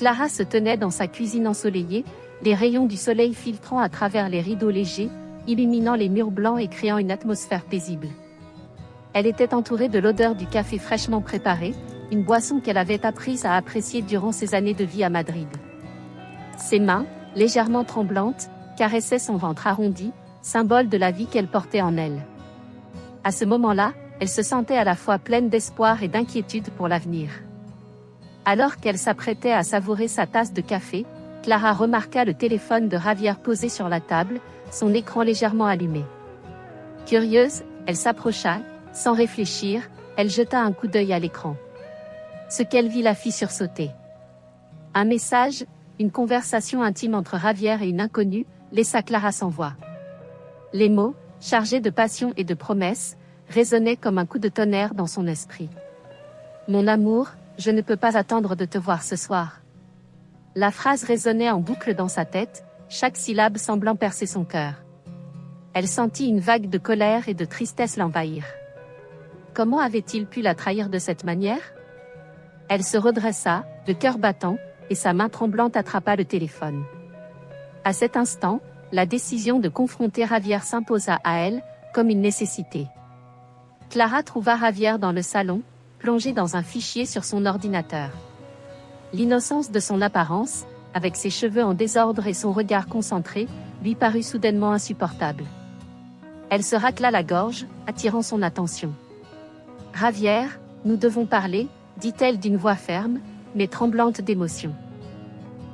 Clara se tenait dans sa cuisine ensoleillée, les rayons du soleil filtrant à travers les rideaux légers, illuminant les murs blancs et créant une atmosphère paisible. Elle était entourée de l'odeur du café fraîchement préparé, une boisson qu'elle avait apprise à apprécier durant ses années de vie à Madrid. Ses mains, légèrement tremblantes, caressaient son ventre arrondi, symbole de la vie qu'elle portait en elle. À ce moment-là, elle se sentait à la fois pleine d'espoir et d'inquiétude pour l'avenir. Alors qu'elle s'apprêtait à savourer sa tasse de café, Clara remarqua le téléphone de Javier posé sur la table, son écran légèrement allumé. Curieuse, elle s'approcha, sans réfléchir, elle jeta un coup d'œil à l'écran. Ce qu'elle vit la fit sursauter. Un message, une conversation intime entre Javier et une inconnue, laissa Clara sans voix. Les mots, chargés de passion et de promesses, résonnaient comme un coup de tonnerre dans son esprit. « Mon amour, je ne peux pas attendre de te voir ce soir. » La phrase résonnait en boucle dans sa tête, chaque syllabe semblant percer son cœur. Elle sentit une vague de colère et de tristesse l'envahir. Comment avait-il pu la trahir de cette manière? Elle se redressa, le cœur battant, et sa main tremblante attrapa le téléphone. À cet instant, la décision de confronter Javier s'imposa à elle, comme une nécessité. Clara trouva Javier dans le salon, plongé dans un fichier sur son ordinateur. L'innocence de son apparence, avec ses cheveux en désordre et son regard concentré, lui parut soudainement insupportable. Elle se racla la gorge, attirant son attention. « Javier, nous devons parler », dit-elle d'une voix ferme, mais tremblante d'émotion.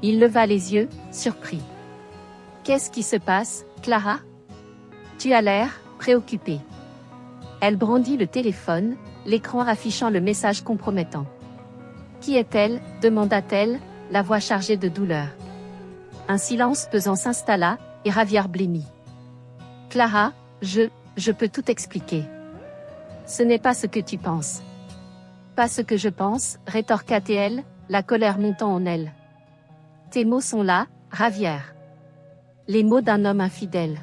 Il leva les yeux, surpris. « Qu'est-ce qui se passe, Clara? Tu as l'air préoccupée. » Elle brandit le téléphone, l'écran affichant le message compromettant. « Qui est-elle » demanda-t-elle, la voix chargée de douleur. Un silence pesant s'installa, et Javier blêmit. « Clara, je peux tout expliquer. Ce n'est pas ce que tu penses. » « Pas ce que je pense, rétorqua-t-elle, la colère montant en elle. « Tes mots sont là, Javier. Les mots d'un homme infidèle.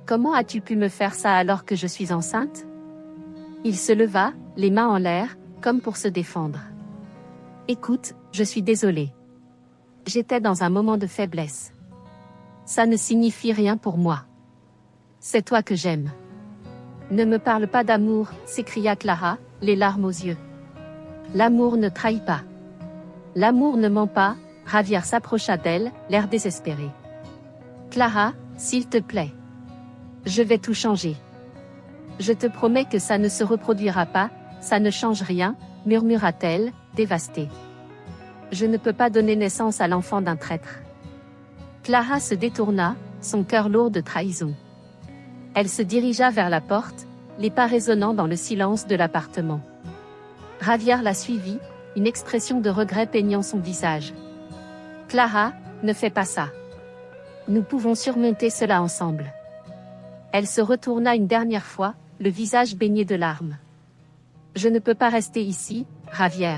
Comment as-tu pu me faire ça alors que je suis enceinte ?» Il se leva, les mains en l'air, comme pour se défendre. « Écoute, je suis désolé. J'étais dans un moment de faiblesse. Ça ne signifie rien pour moi. C'est toi que j'aime. » « Ne me parle pas d'amour, » s'écria Clara, les larmes aux yeux. « L'amour ne trahit pas. L'amour ne ment pas. » Javier s'approcha d'elle, l'air désespéré. « Clara, s'il te plaît. Je vais tout changer. Je te promets que ça ne se reproduira pas, ça ne change rien, » murmura-t-elle, dévastée. « Je ne peux pas donner naissance à l'enfant d'un traître. » Clara se détourna, son cœur lourd de trahison. Elle se dirigea vers la porte, les pas résonnant dans le silence de l'appartement. Javier la suivit, une expression de regret peignant son visage. « Clara, ne fais pas ça. Nous pouvons surmonter cela ensemble. » Elle se retourna une dernière fois, le visage baigné de larmes. « Je ne peux pas rester ici, Javier.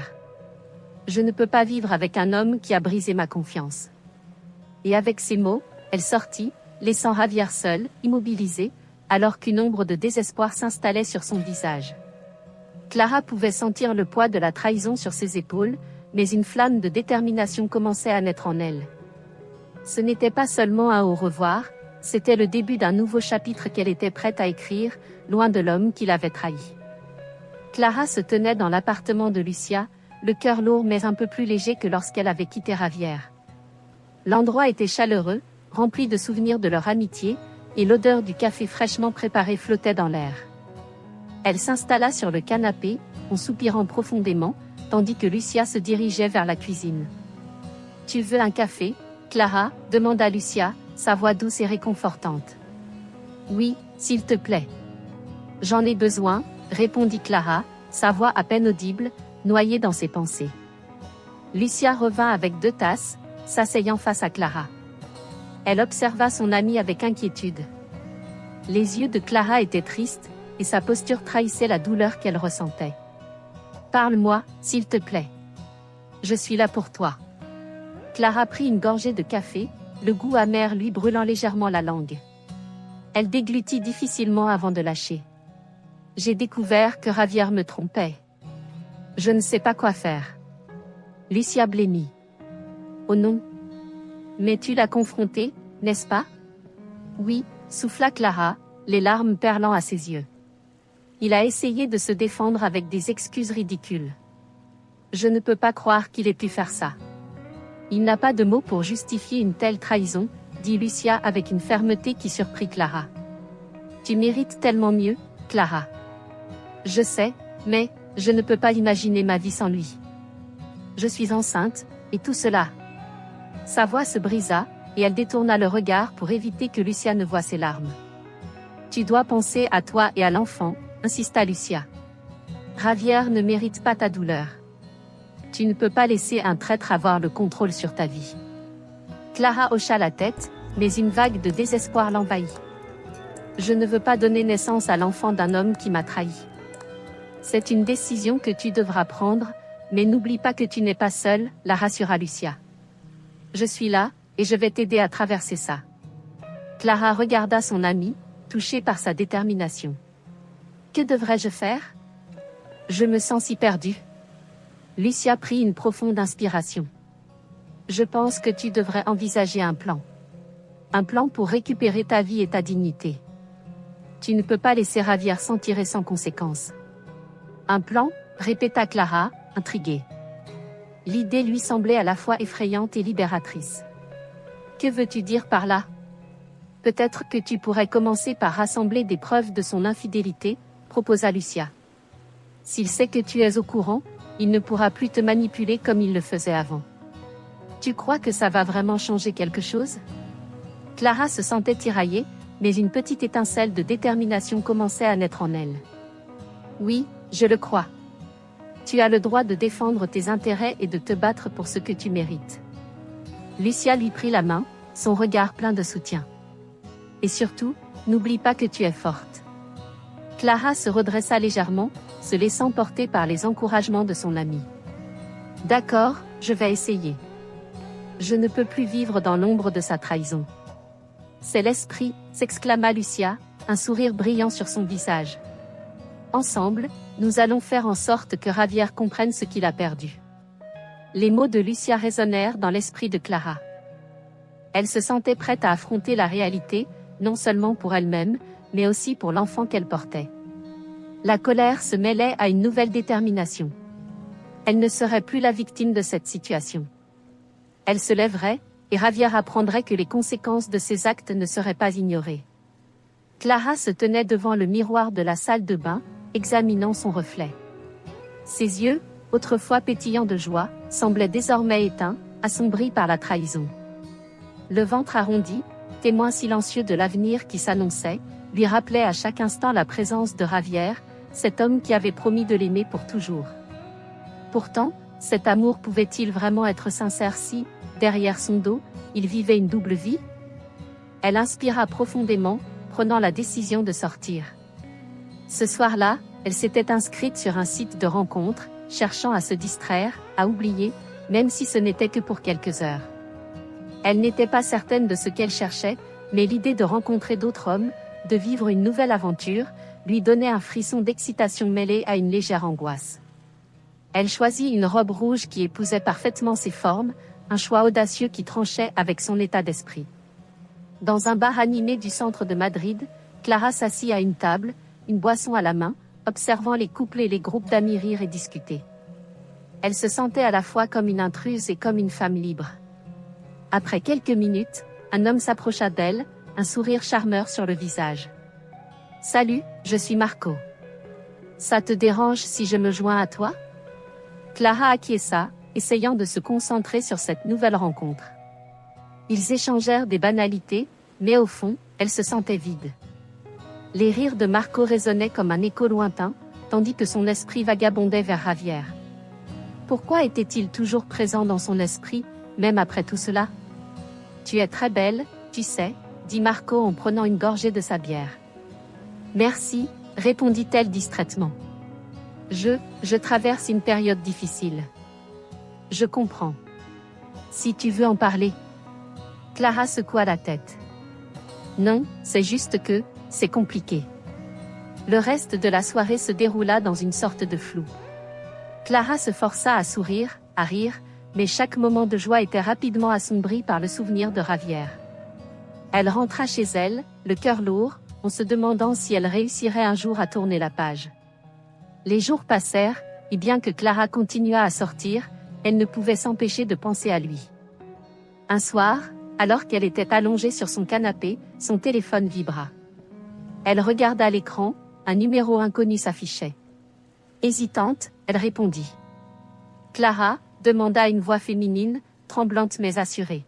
Je ne peux pas vivre avec un homme qui a brisé ma confiance. » Et avec ces mots, elle sortit, laissant Javier seul, immobilisé, alors qu'une ombre de désespoir s'installait sur son visage. Clara pouvait sentir le poids de la trahison sur ses épaules, mais une flamme de détermination commençait à naître en elle. Ce n'était pas seulement un au revoir, c'était le début d'un nouveau chapitre qu'elle était prête à écrire, loin de l'homme qui l'avait trahie. Clara se tenait dans l'appartement de Lucia, le cœur lourd mais un peu plus léger que lorsqu'elle avait quitté Javier. L'endroit était chaleureux, rempli de souvenirs de leur amitié, et l'odeur du café fraîchement préparé flottait dans l'air. Elle s'installa sur le canapé, en soupirant profondément, tandis que Lucia se dirigeait vers la cuisine. « Tu veux un café, Clara » demanda Lucia, sa voix douce et réconfortante. « Oui, s'il te plaît. »« J'en ai besoin » répondit Clara, sa voix à peine audible, noyée dans ses pensées. Lucia revint avec 2 tasses, s'asseyant face à Clara. Elle observa son amie avec inquiétude. Les yeux de Clara étaient tristes, et sa posture trahissait la douleur qu'elle ressentait. « Parle-moi, s'il te plaît. Je suis là pour toi. » Clara prit une gorgée de café, le goût amer lui brûlant légèrement la langue. Elle déglutit difficilement avant de lâcher. « J'ai découvert que Javier me trompait. Je ne sais pas quoi faire. » Lucia blêmit. Oh non. Mais tu l'as confronté, n'est-ce pas? Oui, souffla Clara, les larmes perlant à ses yeux. Il a essayé de se défendre avec des excuses ridicules. Je ne peux pas croire qu'il ait pu faire ça. Il n'a pas de mots pour justifier une telle trahison, dit Lucia avec une fermeté qui surprit Clara. Tu mérites tellement mieux, Clara. Je sais, mais je ne peux pas imaginer ma vie sans lui. Je suis enceinte, et tout cela. Sa voix se brisa, et elle détourna le regard pour éviter que Lucia ne voie ses larmes. Tu dois penser à toi et à l'enfant, insista Lucia. Javier ne mérite pas ta douleur. Tu ne peux pas laisser un traître avoir le contrôle sur ta vie. Clara hocha la tête, mais une vague de désespoir l'envahit. Je ne veux pas donner naissance à l'enfant d'un homme qui m'a trahi. C'est une décision que tu devras prendre, mais n'oublie pas que tu n'es pas seule, la rassura Lucia. Je suis là, et je vais t'aider à traverser ça. Clara regarda son amie, touchée par sa détermination. Que devrais-je faire? Je me sens si perdue. Lucia prit une profonde inspiration. Je pense que tu devrais envisager un plan. Un plan pour récupérer ta vie et ta dignité. Tu ne peux pas laisser Javier s'en tirer sans conséquence. Un plan, répéta Clara, intriguée. L'idée lui semblait à la fois effrayante et libératrice. Que veux-tu dire par là? Peut-être que tu pourrais commencer par rassembler des preuves de son infidélité, proposa Lucia. S'il sait que tu es au courant, il ne pourra plus te manipuler comme il le faisait avant. Tu crois que ça va vraiment changer quelque chose? Clara se sentait tiraillée, mais une petite étincelle de détermination commençait à naître en elle. Oui, je le crois. Tu as le droit de défendre tes intérêts et de te battre pour ce que tu mérites. Lucia lui prit la main, son regard plein de soutien. Et surtout, n'oublie pas que tu es forte. Clara se redressa légèrement, se laissant porter par les encouragements de son amie. D'accord, je vais essayer. Je ne peux plus vivre dans l'ombre de sa trahison. C'est l'esprit, s'exclama Lucia, un sourire brillant sur son visage. Ensemble, nous allons faire en sorte que Javier comprenne ce qu'il a perdu. Les mots de Lucia résonnèrent dans l'esprit de Clara. Elle se sentait prête à affronter la réalité, non seulement pour elle-même, mais aussi pour l'enfant qu'elle portait. La colère se mêlait à une nouvelle détermination. Elle ne serait plus la victime de cette situation. Elle se lèverait, et Javier apprendrait que les conséquences de ses actes ne seraient pas ignorées. Clara se tenait devant le miroir de la salle de bain, examinant son reflet. Ses yeux, autrefois pétillants de joie, semblaient désormais éteints, assombris par la trahison. Le ventre arrondi, témoin silencieux de l'avenir qui s'annonçait, lui rappelait à chaque instant la présence de Javier, cet homme qui avait promis de l'aimer pour toujours. Pourtant, cet amour pouvait-il vraiment être sincère si, derrière son dos, il vivait une double vie? Elle inspira profondément, prenant la décision de sortir. Ce soir-là, elle s'était inscrite sur un site de rencontre, cherchant à se distraire, à oublier, même si ce n'était que pour quelques heures. Elle n'était pas certaine de ce qu'elle cherchait, mais l'idée de rencontrer d'autres hommes, de vivre une nouvelle aventure, lui donnait un frisson d'excitation mêlé à une légère angoisse. Elle choisit une robe rouge qui épousait parfaitement ses formes, un choix audacieux qui tranchait avec son état d'esprit. Dans un bar animé du centre de Madrid, Clara s'assit à une table, une boisson à la main, observant les couples et les groupes d'amis rire et discuter. Elle se sentait à la fois comme une intruse et comme une femme libre. Après quelques minutes, un homme s'approcha d'elle, un sourire charmeur sur le visage. « Salut, je suis Marco. Ça te dérange si je me joins à toi ?» Clara acquiesça, essayant de se concentrer sur cette nouvelle rencontre. Ils échangèrent des banalités, mais au fond, elle se sentait vide. Les rires de Marco résonnaient comme un écho lointain, tandis que son esprit vagabondait vers Javier. Pourquoi était-il toujours présent dans son esprit, même après tout cela? « Tu es très belle, tu sais, » dit Marco en prenant une gorgée de sa bière. « Merci, » répondit-elle distraitement. « Je traverse une période difficile. » « Je comprends. Si tu veux en parler. » Clara secoua la tête. « Non, c'est juste que, c'est compliqué. » Le reste de la soirée se déroula dans une sorte de flou. Clara se força à sourire, à rire, Mais chaque moment de joie était rapidement assombri par le souvenir de Javier. Elle rentra chez elle, le cœur lourd, en se demandant si elle réussirait un jour à tourner la page. Les jours passèrent, et bien que Clara continuât à sortir, elle ne pouvait s'empêcher de penser à lui. Un soir, alors qu'elle était allongée sur son canapé, son téléphone vibra. Elle regarda l'écran, un numéro inconnu s'affichait. Hésitante, elle répondit. Clara, demanda une voix féminine, tremblante mais assurée.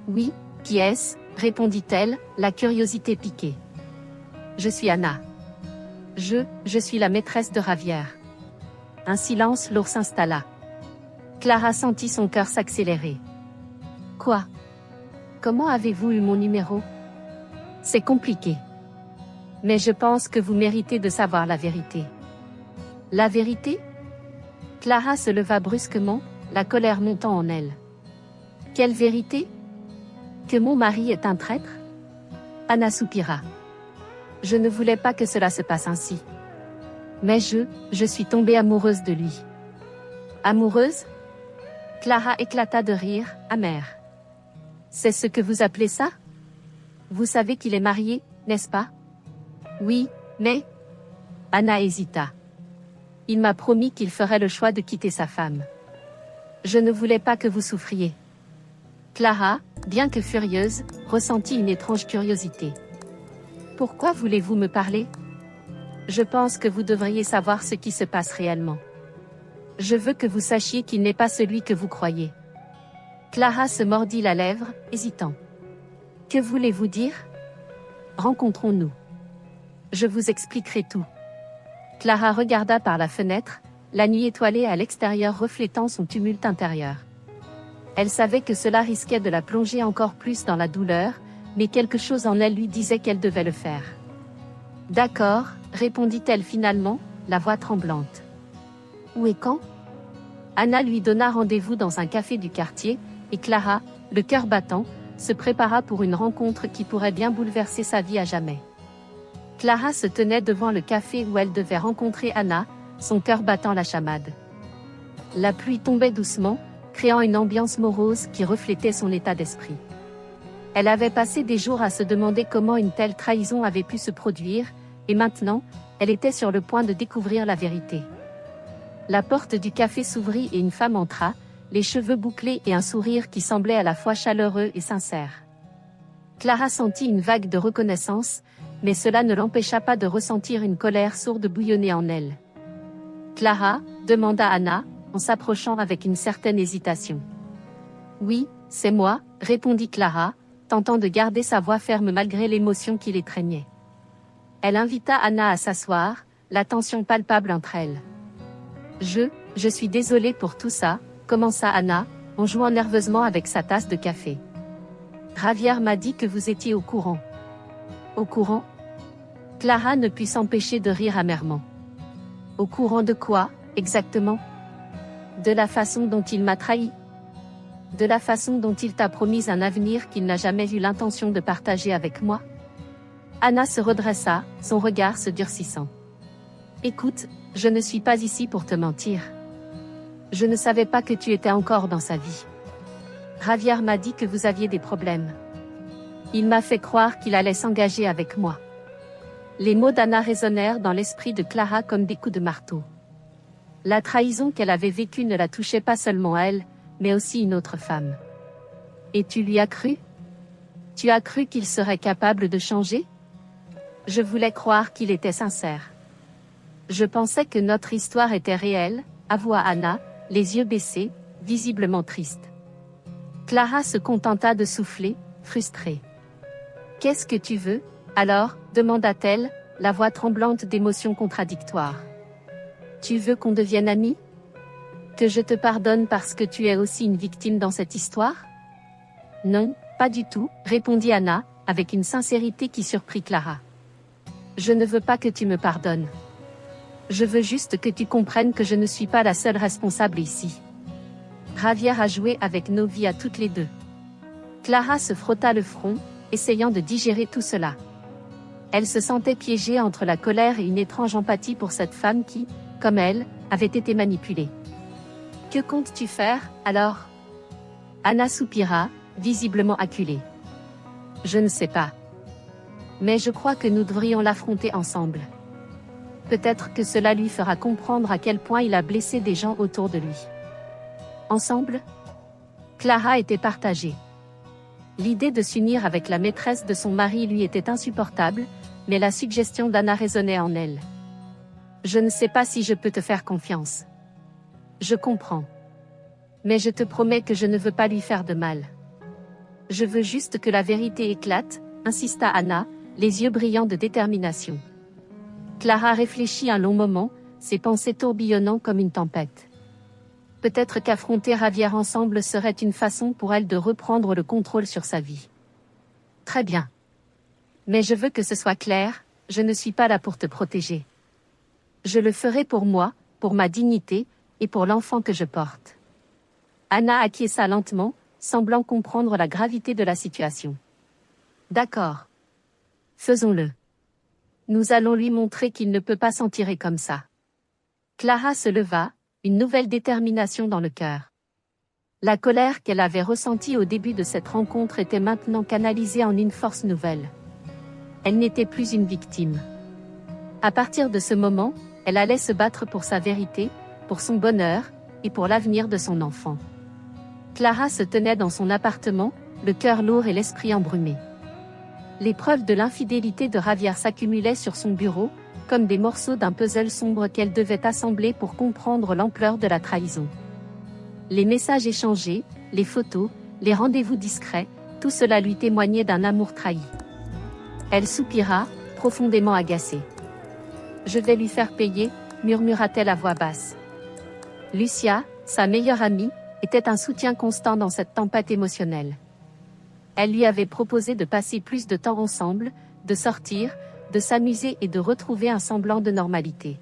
Oui, qui est-ce, répondit-elle, la curiosité piquée. Je suis Anna. Je suis la maîtresse de Javier. Un silence lourd s'installa. Clara sentit son cœur s'accélérer. Quoi? Comment avez-vous eu mon numéro? C'est compliqué. Mais je pense que vous méritez de savoir la vérité. La vérité? Clara se leva brusquement, la colère montant en elle. Quelle vérité? Que mon mari est un traître? Anna soupira. Je ne voulais pas que cela se passe ainsi. Mais je suis tombée amoureuse de lui. Amoureuse? Clara éclata de rire, amer. C'est ce que vous appelez ça? Vous savez qu'il est marié, n'est-ce pas? Oui, mais... Anna hésita. Il m'a promis qu'il ferait le choix de quitter sa femme. Je ne voulais pas que vous souffriez. Clara, bien que furieuse, ressentit une étrange curiosité. Pourquoi voulez-vous me parler? Je pense que vous devriez savoir ce qui se passe réellement. Je veux que vous sachiez qu'il n'est pas celui que vous croyez. Clara se mordit la lèvre, hésitant. Que voulez-vous dire? Rencontrons-nous. Je vous expliquerai tout. Clara regarda par la fenêtre, la nuit étoilée à l'extérieur reflétant son tumulte intérieur. Elle savait que cela risquait de la plonger encore plus dans la douleur, mais quelque chose en elle lui disait qu'elle devait le faire. D'accord, répondit-elle finalement, la voix tremblante. Où et quand? Anna lui donna rendez-vous dans un café du quartier, et Clara, le cœur battant, se prépara pour une rencontre qui pourrait bien bouleverser sa vie à jamais. Clara se tenait devant le café où elle devait rencontrer Anna, son cœur battant la chamade. La pluie tombait doucement, créant une ambiance morose qui reflétait son état d'esprit. Elle avait passé des jours à se demander comment une telle trahison avait pu se produire, et maintenant, elle était sur le point de découvrir la vérité. La porte du café s'ouvrit et une femme entra, les cheveux bouclés et un sourire qui semblait à la fois chaleureux et sincère. Clara sentit une vague de reconnaissance, mais cela ne l'empêcha pas de ressentir une colère sourde bouillonner en elle. Clara, demanda Anna, en s'approchant avec une certaine hésitation. Oui, c'est moi, répondit Clara, tentant de garder sa voix ferme malgré l'émotion qui l'étreignait. Elle invita Anna à s'asseoir, la tension palpable entre elles. Je suis désolée pour tout ça, commença Anna, en jouant nerveusement avec sa tasse de café. Javier m'a dit que vous étiez au courant. Au courant? Clara ne put s'empêcher de rire amèrement. Au courant de quoi, exactement? De la façon dont il m'a trahi. De la façon dont il t'a promis un avenir qu'il n'a jamais eu l'intention de partager avec moi. Anna se redressa, son regard se durcissant. Écoute, je ne suis pas ici pour te mentir. Je ne savais pas que tu étais encore dans sa vie. Javier m'a dit que vous aviez des problèmes. Il m'a fait croire qu'il allait s'engager avec moi. Les mots d'Anna résonnèrent dans l'esprit de Clara comme des coups de marteau. La trahison qu'elle avait vécue ne la touchait pas seulement elle, mais aussi une autre femme. Et tu lui as cru? Tu as cru qu'il serait capable de changer? Je voulais croire qu'il était sincère. Je pensais que notre histoire était réelle, avoua Anna, les yeux baissés, visiblement triste. Clara se contenta de souffler, frustrée. Qu'est-ce que tu veux, alors, demanda-t-elle, la voix tremblante d'émotions contradictoires. Tu veux qu'on devienne amis? Que je te pardonne parce que tu es aussi une victime dans cette histoire? Non, pas du tout, répondit Anna, avec une sincérité qui surprit Clara. Je ne veux pas que tu me pardonnes. Je veux juste que tu comprennes que je ne suis pas la seule responsable ici. Javier a joué avec nos vies à toutes les deux. Clara se frotta le front, essayant de digérer tout cela. Elle se sentait piégée entre la colère et une étrange empathie pour cette femme qui, comme elle, avait été manipulée. Que comptes-tu faire, alors? Anna soupira, visiblement acculée. Je ne sais pas. Mais je crois que nous devrions l'affronter ensemble. Peut-être que cela lui fera comprendre à quel point il a blessé des gens autour de lui. Ensemble? Clara était partagée. L'idée de s'unir avec la maîtresse de son mari lui était insupportable, mais la suggestion d'Anna résonnait en elle. Je ne sais pas si je peux te faire confiance. Je comprends. Mais je te promets que je ne veux pas lui faire de mal. Je veux juste que la vérité éclate, insista Anna, les yeux brillants de détermination. Clara réfléchit un long moment, ses pensées tourbillonnant comme une tempête. Peut-être qu'affronter Javier ensemble serait une façon pour elle de reprendre le contrôle sur sa vie. Très bien. Mais je veux que ce soit clair, je ne suis pas là pour te protéger. Je le ferai pour moi, pour ma dignité, et pour l'enfant que je porte. Anna acquiesça lentement, semblant comprendre la gravité de la situation. D'accord. Faisons-le. Nous allons lui montrer qu'il ne peut pas s'en tirer comme ça. Clara se leva, une nouvelle détermination dans le cœur. La colère qu'elle avait ressentie au début de cette rencontre était maintenant canalisée en une force nouvelle. Elle n'était plus une victime. À partir de ce moment, elle allait se battre pour sa vérité, pour son bonheur, et pour l'avenir de son enfant. Clara se tenait dans son appartement, le cœur lourd et l'esprit embrumé. Les preuves de l'infidélité de Javier s'accumulaient sur son bureau, comme des morceaux d'un puzzle sombre qu'elle devait assembler pour comprendre l'ampleur de la trahison. Les messages échangés, les photos, les rendez-vous discrets, tout cela lui témoignait d'un amour trahi. Elle soupira, profondément agacée. « Je vais lui faire payer », murmura-t-elle à voix basse. Lucia, sa meilleure amie, était un soutien constant dans cette tempête émotionnelle. Elle lui avait proposé de passer plus de temps ensemble, de sortir, de s'amuser et de retrouver un semblant de normalité.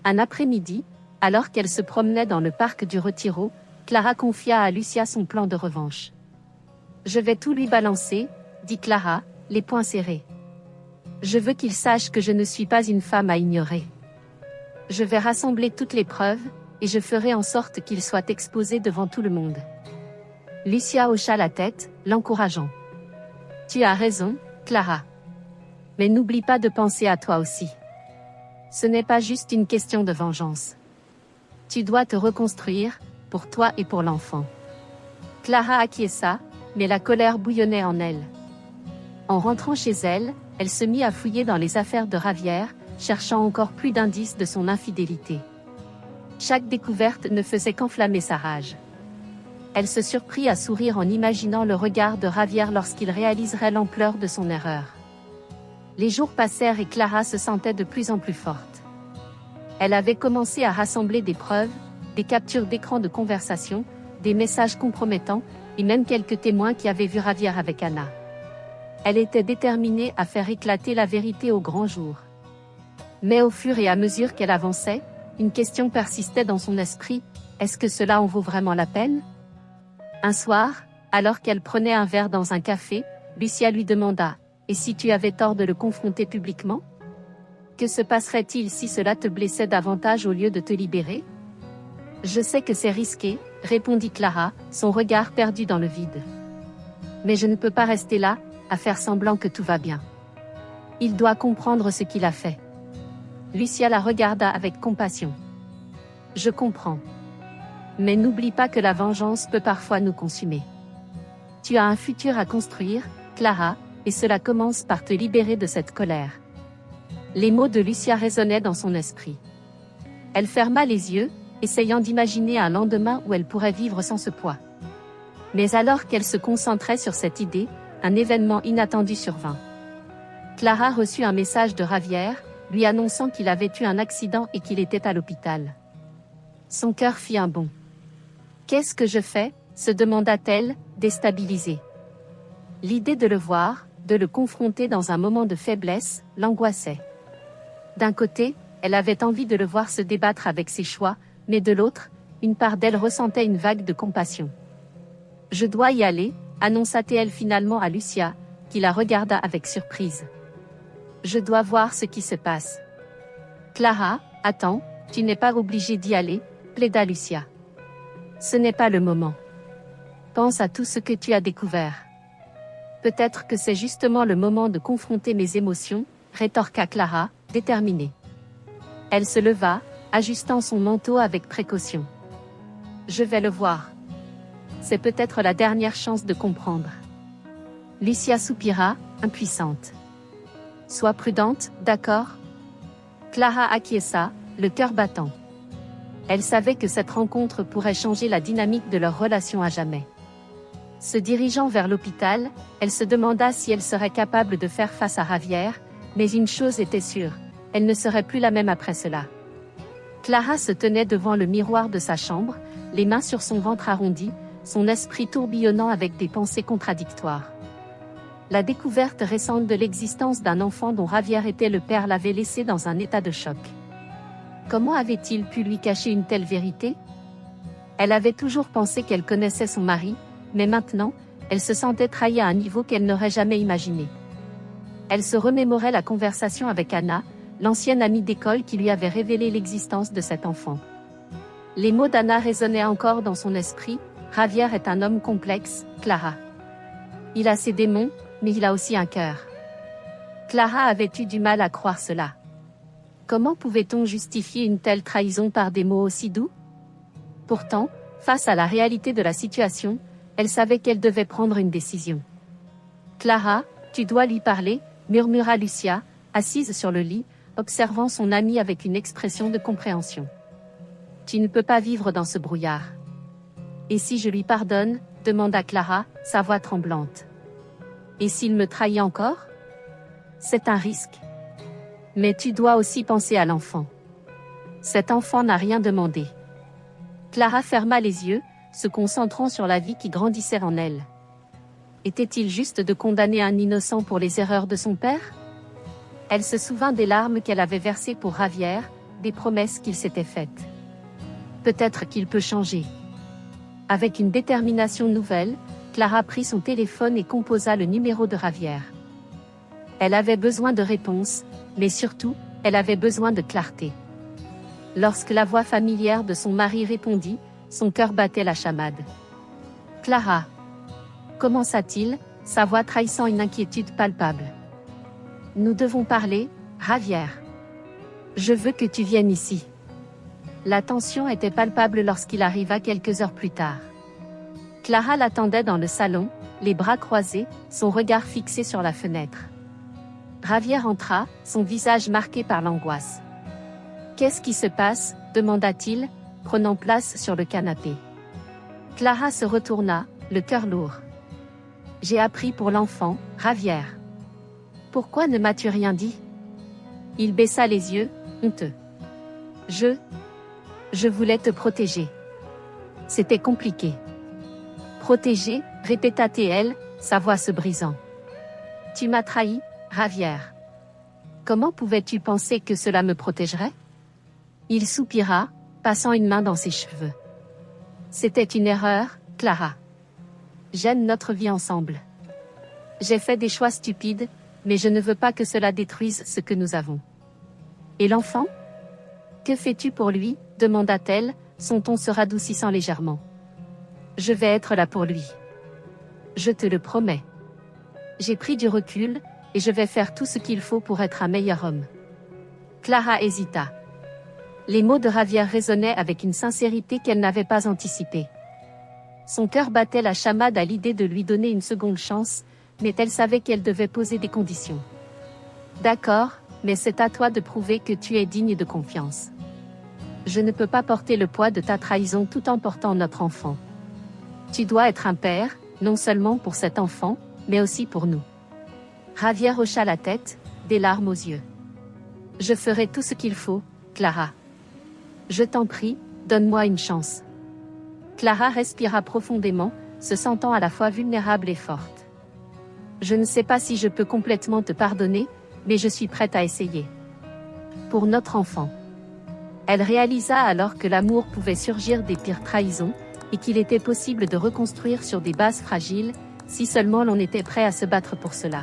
Un après-midi, alors qu'elle se promenait dans le parc du Retiro, Clara confia à Lucia son plan de revanche. « Je vais tout lui balancer, » dit Clara, les poings serrés. « Je veux qu'il sache que je ne suis pas une femme à ignorer. Je vais rassembler toutes les preuves, et je ferai en sorte qu'il soit exposé devant tout le monde. » Lucia hocha la tête, l'encourageant. « Tu as raison, Clara. Mais n'oublie pas de penser à toi aussi. Ce n'est pas juste une question de vengeance. Tu dois te reconstruire, pour toi et pour l'enfant. » Clara acquiesça, mais la colère bouillonnait en elle. En rentrant chez elle, elle se mit à fouiller dans les affaires de Javier, cherchant encore plus d'indices de son infidélité. Chaque découverte ne faisait qu'enflammer sa rage. Elle se surprit à sourire en imaginant le regard de Javier lorsqu'il réaliserait l'ampleur de son erreur. Les jours passèrent et Clara se sentait de plus en plus forte. Elle avait commencé à rassembler des preuves, des captures d'écran de conversation, des messages compromettants, et même quelques témoins qui avaient vu Javier avec Anna. Elle était déterminée à faire éclater la vérité au grand jour. Mais au fur et à mesure qu'elle avançait, une question persistait dans son esprit, est-ce que cela en vaut vraiment la peine? Un soir, alors qu'elle prenait un verre dans un café, Lucia lui demanda, et si tu avais tort de le confronter publiquement? Que se passerait-il si cela te blessait davantage au lieu de te libérer? Je sais que c'est risqué, répondit Clara, son regard perdu dans le vide. Mais je ne peux pas rester là, à faire semblant que tout va bien. Il doit comprendre ce qu'il a fait. Lucia la regarda avec compassion. Je comprends. Mais n'oublie pas que la vengeance peut parfois nous consumer. Tu as un futur à construire, Clara, et cela commence par te libérer de cette colère. Les mots de Lucia résonnaient dans son esprit. Elle ferma les yeux, essayant d'imaginer un lendemain où elle pourrait vivre sans ce poids. Mais alors qu'elle se concentrait sur cette idée, un événement inattendu survint. Clara reçut un message de Javier, lui annonçant qu'il avait eu un accident et qu'il était à l'hôpital. Son cœur fit un bond. « Qu'est-ce que je fais ?» se demanda-t-elle, déstabilisée. L'idée de le voir, de le confronter dans un moment de faiblesse, l'angoissait. D'un côté, elle avait envie de le voir se débattre avec ses choix, mais de l'autre, une part d'elle ressentait une vague de compassion. « Je dois y aller », annonça-t-elle finalement à Lucia, qui la regarda avec surprise. « Je dois voir ce qui se passe. » « Clara, attends, tu n'es pas obligée d'y aller, plaida Lucia. Ce n'est pas le moment. Pense à tout ce que tu as découvert. Peut-être que c'est justement le moment de confronter mes émotions, rétorqua Clara, déterminée. Elle se leva, ajustant son manteau avec précaution. Je vais le voir. C'est peut-être la dernière chance de comprendre. Lucia soupira, impuissante. Sois prudente, d'accord ? Clara acquiesça, le cœur battant. Elle savait que cette rencontre pourrait changer la dynamique de leur relation à jamais. Se dirigeant vers l'hôpital, elle se demanda si elle serait capable de faire face à Javier, mais une chose était sûre, elle ne serait plus la même après cela. Clara se tenait devant le miroir de sa chambre, les mains sur son ventre arrondi, son esprit tourbillonnant avec des pensées contradictoires. La découverte récente de l'existence d'un enfant dont Javier était le père l'avait laissée dans un état de choc. Comment avait-il pu lui cacher une telle vérité ? Elle avait toujours pensé qu'elle connaissait son mari, mais maintenant, elle se sentait trahie à un niveau qu'elle n'aurait jamais imaginé. Elle se remémorait la conversation avec Anna, l'ancienne amie d'école qui lui avait révélé l'existence de cet enfant. Les mots d'Anna résonnaient encore dans son esprit, Javier est un homme complexe, Clara. Il a ses démons, mais il a aussi un cœur. Clara avait eu du mal à croire cela. Comment pouvait-on justifier une telle trahison par des mots aussi doux ? Pourtant, face à la réalité de la situation, elle savait qu'elle devait prendre une décision. Clara, tu dois lui parler, murmura Lucia, assise sur le lit, observant son amie avec une expression de compréhension. Tu ne peux pas vivre dans ce brouillard. Et si je lui pardonne ? Demanda Clara, sa voix tremblante. Et s'il me trahit encore ? C'est un risque. Mais tu dois aussi penser à l'enfant. Cet enfant n'a rien demandé. Clara ferma les yeux, se concentrant sur la vie qui grandissait en elle. Était-il juste de condamner un innocent pour les erreurs de son père ? Elle se souvint des larmes qu'elle avait versées pour Javier, des promesses qu'il s'était faites. Peut-être qu'il peut changer. Avec une détermination nouvelle, Clara prit son téléphone et composa le numéro de Javier. Elle avait besoin de réponses, mais surtout, elle avait besoin de clarté. Lorsque la voix familière de son mari répondit, son cœur battait la chamade. « Clara !» commença-t-il, sa voix trahissant une inquiétude palpable. « Nous devons parler, Javier. Je veux que tu viennes ici. » La tension était palpable lorsqu'il arriva quelques heures plus tard. Clara l'attendait dans le salon, les bras croisés, son regard fixé sur la fenêtre. Javier entra, son visage marqué par l'angoisse. « Qu'est-ce qui se passe ? demanda-t-il, prenant place sur le canapé. Clara se retourna, le cœur lourd. « J'ai appris pour l'enfant, Javier. Pourquoi ne m'as-tu rien dit ?» Il baissa les yeux, honteux. « Je voulais te protéger. C'était compliqué. » « Protéger » répéta-t-elle, sa voix se brisant. « Tu m'as trahi, Javier. Comment pouvais-tu penser que cela me protégerait ?» Il soupira, passant une main dans ses cheveux. « C'était une erreur, Clara. J'aime notre vie ensemble. J'ai fait des choix stupides, mais je ne veux pas que cela détruise ce que nous avons. » « Et l'enfant ? Que fais-tu pour lui ? demanda-t-elle, son ton se radoucissant légèrement. « Je vais être là pour lui. Je te le promets. J'ai pris du recul, et je vais faire tout ce qu'il faut pour être un meilleur homme. » Clara hésita. Les mots de Javier résonnaient avec une sincérité qu'elle n'avait pas anticipée. Son cœur battait la chamade à l'idée de lui donner une seconde chance, mais elle savait qu'elle devait poser des conditions. « D'accord, mais c'est à toi de prouver que tu es digne de confiance. Je ne peux pas porter le poids de ta trahison tout en portant notre enfant. Tu dois être un père, non seulement pour cet enfant, mais aussi pour nous. » Javier hocha la tête, des larmes aux yeux. « Je ferai tout ce qu'il faut, Clara. Je t'en prie, donne-moi une chance. » Clara respira profondément, se sentant à la fois vulnérable et forte. « Je ne sais pas si je peux complètement te pardonner, mais je suis prête à essayer. Pour notre enfant. » Elle réalisa alors que l'amour pouvait surgir des pires trahisons, et qu'il était possible de reconstruire sur des bases fragiles, si seulement l'on était prêt à se battre pour cela.